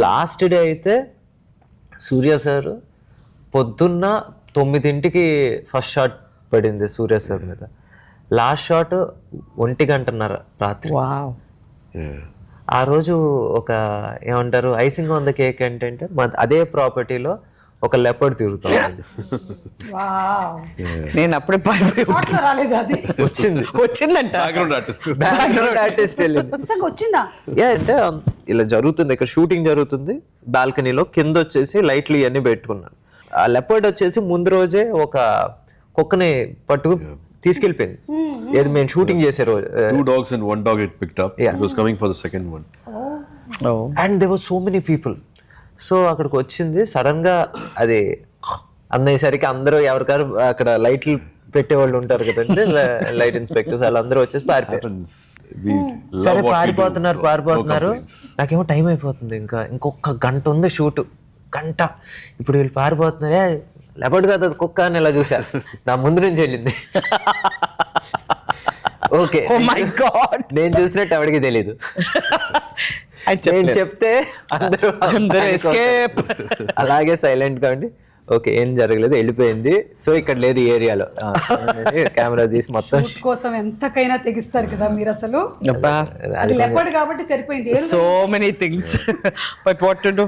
Last day అయితే సూర్య sir పొద్దున్న 9ంటికి first shot పడింది సూర్య సార్ మీద. లాస్ట్ షాట్ 1:30 రాత్రి. వావ్. ఆ రోజు ఒక ఏమంటారు ఐసింగ్ ఆన్ ద కేక్ ఏంటంటే అదే ప్రాపర్టీలో ఒక లెపర్డ్ తిరుగుతుంది. నేను అప్పుడే పారిపోయి రాలేదు అది వచ్చిందంట. బ్యాక్గ్రౌండ్ ఆర్టిస్ట్ వెళ్ళింది. వచ్చిందా? అంటే ఇలా జరుగుతుంది, ఇక్కడ షూటింగ్ జరుగుతుంది, బాల్కనీలో కింద వచ్చేసి లైట్లు ఇవన్నీ పెట్టుకున్నాను. ఆ లెపర్డ్ వచ్చేసి ముందు రోజే ఒక కుక్కని పట్టుకు తీసుకెళ్ళిపోయింది. ఏది మేము షూటింగ్ చేసే రోజు. 2 dogs and 1 dog it picked up. It was coming for the second one. And they were so many people. So అక్కడికి వచ్చింది సడన్ గా, అది అన్నయ్యేసరికి అందరూ ఎవరికారు అక్కడ లైట్లు పెట్టేవాళ్ళు ఉంటారు కదండి, లైట్ ఇన్స్పెక్టర్స్ వాళ్ళందరూ వచ్చేసి పారిపోయారు. సరే పారిపోతున్నారు. నాకేమో టైం అయిపోతుంది, ఇంకొక గంట ఉంది షూట్, గంట. ఇప్పుడు వీళ్ళు పారిపోతున్నారే, లెపర్డ్ కాదు కుక్క అని ఇలా చూసా, నా ముందు నుంచి వెళ్ళింది. ఓకే, మై గాడ్, నేను చూసినట్టు ఎవరికి తెలీదు. నేను చెప్తే అందరూ ఎస్కేప్. అలాగే సైలెంట్ గా ఉండి ఓకే ఏం జరగలేదు, వెళ్ళిపోయింది. సో ఇక్కడ లేదు ఈ ఏరియాలో. కెమెరా తీసి మొత్తం కోసం ఎంతకైనా తెగిస్తారు కదా మీరు. అసలు అది లెపర్డ్ కాబట్టి సరిపోయింది. So many things but what to do.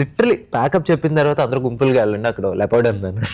Literally pack up చెప్పిన తర్వాత అందరూ గుంపులుగా వెళ్ళండి, అక్కడ లెపర్డ్ ఉందన్నారు.